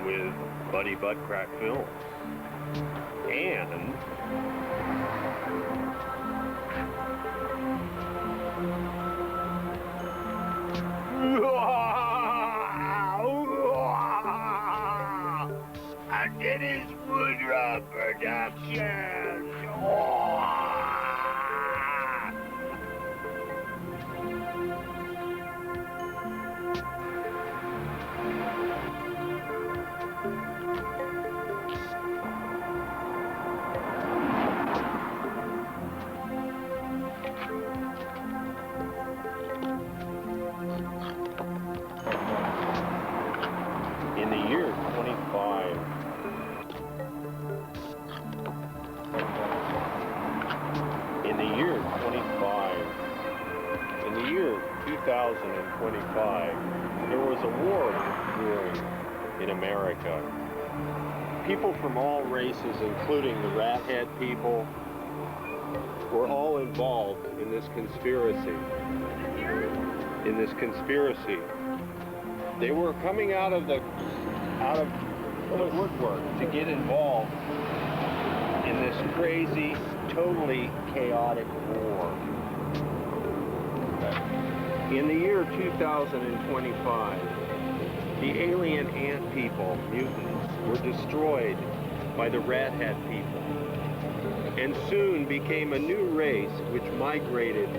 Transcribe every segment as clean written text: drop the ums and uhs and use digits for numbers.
with Buddy Butt Crack Films. And a Dennis Woodruff production. In the year 25, in the year 2025, there was a war brewing in America. People from all races, including the Rathead people, were all involved in this conspiracy. They were coming out of the woodwork to get involved in this crazy, totally chaotic war. In the year 2025, the alien ant people, mutants, were destroyed by the Rathead people, and soon became a new race which migrated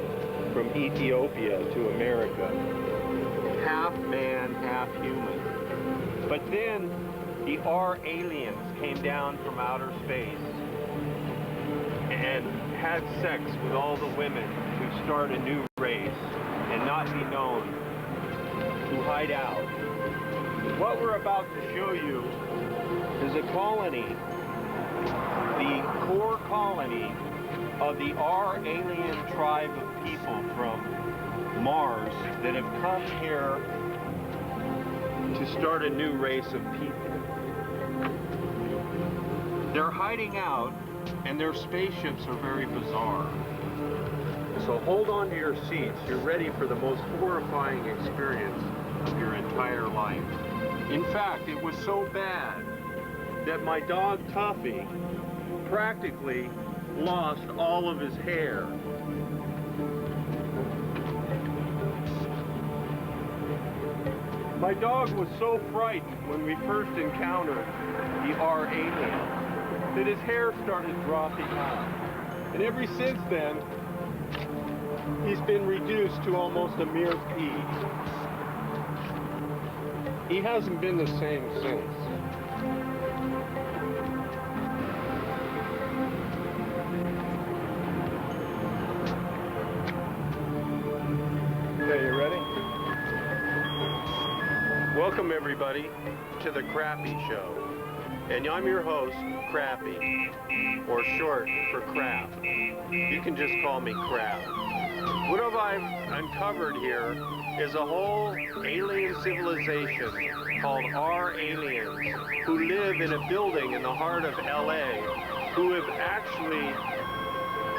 from Ethiopia to America. Half man, half human. But then the R-aliens came down from outer space and had sex with all the women to start a new race and not be known, to hide out. What we're about to show you is a colony, the core colony of the R-alien tribe of people from Mars that have come here to start a new race of people. They're hiding out, and their spaceships are very bizarre. So hold on to your seats. You're ready for the most horrifying experience of your entire life. In fact, it was so bad that my dog Tuffy practically lost all of his hair. My dog was so frightened when we first encountered the R-alien that his hair started dropping out. And ever since then, he's been reduced to almost a mere pea. He hasn't been the same since. Okay, you ready? Welcome everybody to the Crappy Show. And I'm your host, Crappy, or short for Crap. You can just call me Crap. What have I uncovered here is a whole alien civilization called R-aliens who live in a building in the heart of LA, who have actually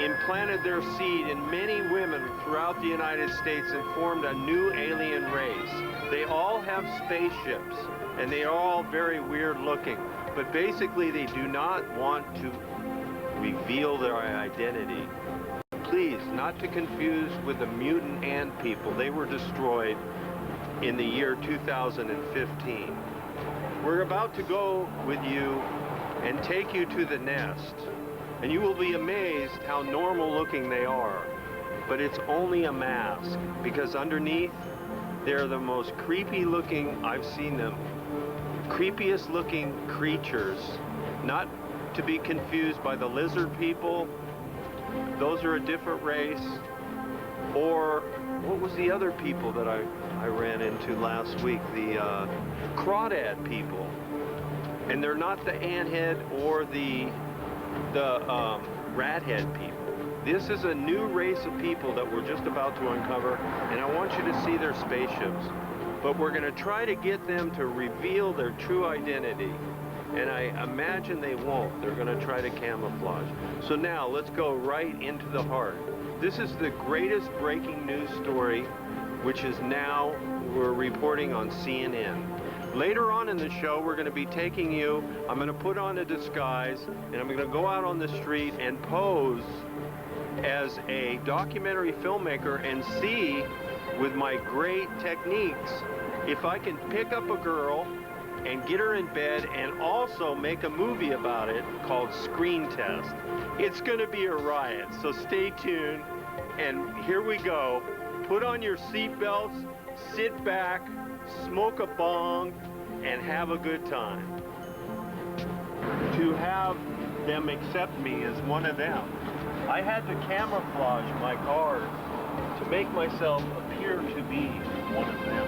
implanted their seed in many women throughout the United States and formed a new alien race. They all have spaceships, and they are all very weird looking, but basically they do not want to reveal their identity. Please, not to confuse with the mutant ant people. They were destroyed in the year 2015. We're about to go with you and take you to the nest, and you will be amazed how normal looking they are. But it's only a mask, because underneath they're the most creepy looking, I've seen them, creepiest looking creatures, not to be confused by the lizard people. Those are a different race. Or what was the other people that I ran into last week? The crawdad people. And they're not the anthead or the rathead people. This is a new race of people that we're just about to uncover, and I want you to see their spaceships. But we're going to try to get them to reveal their true identity. And I imagine they won't. They're going to try to camouflage. So now, let's go right into the heart. This is the greatest breaking news story, which is now we're reporting on CNN. Later on in the show, we're going to be taking you, I'm going to put on a disguise, and I'm going to go out on the street and pose as a documentary filmmaker and see, with my great techniques, if I can pick up a girl and get her in bed and also make a movie about it called Screen Test. It's going to be a riot, so stay tuned, and here we go. Put on your seatbelts, sit back, smoke a bong, and have a good time. To have them accept me as one of them, I had to camouflage my cars to make myself appear to be one of them.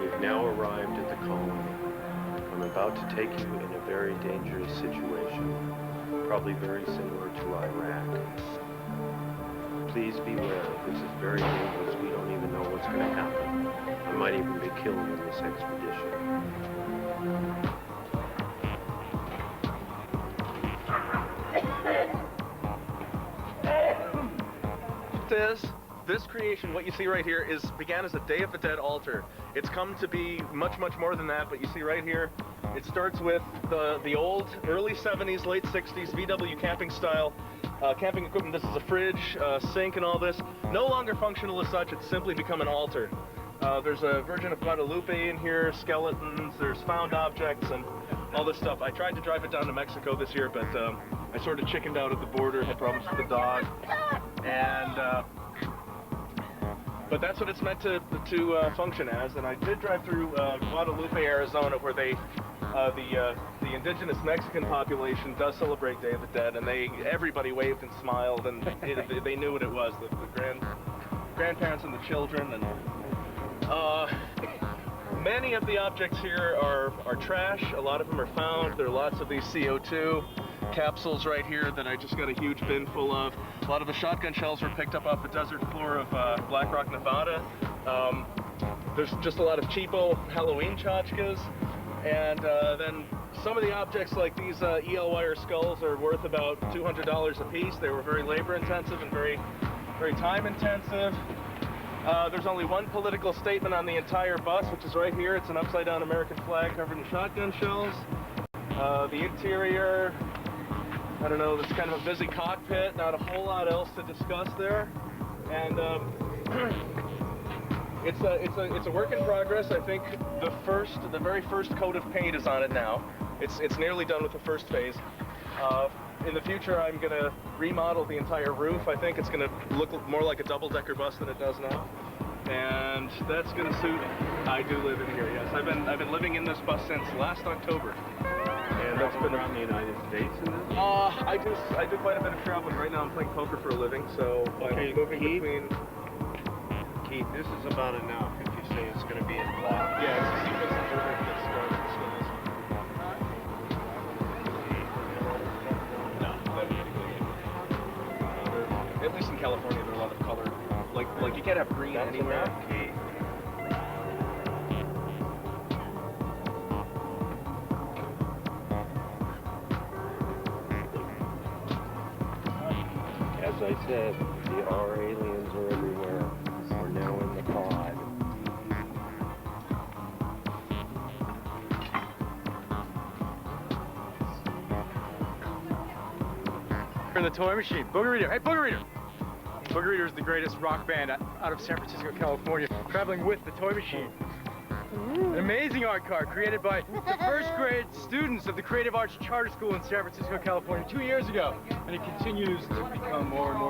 We've now arrived at the colony. I'm about to take you in a very dangerous situation, probably very similar to Iraq. Please beware, this is very dangerous. We don't even know what's going to happen. I might even be killed in this expedition. This creation, what you see right here, began as a Day of the Dead altar. It's come to be much, much more than that, but you see right here, it starts with the old early 70s, late 60s VW camping style camping equipment. This is a fridge, sink, and all this. No longer functional as such, it's simply become an altar. There's a Virgin of Guadalupe in here, skeletons, there's found objects, and all this stuff. I tried to drive it down to Mexico this year, but I sort of chickened out at the border, had problems with the dog, and but that's what it's meant to function as. And I did drive through Guadalupe, Arizona, where the indigenous Mexican population does celebrate Day of the Dead, and everybody waved and smiled, and they knew what it was, the grandparents and the children. And many of the objects here are trash. A lot of them are found. There are lots of these CO2 capsules right here that I just got a huge bin full of. A lot of the shotgun shells were picked up off the desert floor of Black Rock, Nevada. There's just a lot of cheapo Halloween tchotchkes. And then some of the objects like these EL wire skulls are worth about $200 a piece. They were very labor intensive and very, very time intensive. There's only one political statement on the entire bus, which is right here. It's an upside down American flag covered in shotgun shells. The interior, I don't know, it's kind of a busy cockpit, not a whole lot else to discuss there. And it's a work in progress. I think the very first coat of paint is on it now. It's nearly done with the first phase. In the future, I'm going to remodel the entire roof. I think it's going to look more like a double-decker bus than it does now. And that's going to suit. I do live in here, yes. I've been living in this bus since last October. And that's been around the United States in this? I do quite a bit of traveling. Right now I'm playing poker for a living, so okay, I'm moving between... Keith, this is about enough if you say it's going to be in block. Yeah, it's a sequence of order that starts. No, that would be good. At least in California, there are a lot of color. Like you can't have green anywhere. As I said, our aliens are everywhere. We're now in the pod. In the Toy Machine. Booger Reader. Hey, Booger Reader! Booger Reader is the greatest rock band out of San Francisco, California, traveling with the Toy Machine. An amazing art car created by the first grade students of the Creative Arts Charter School in San Francisco, California 2 years ago. And it continues to become more and more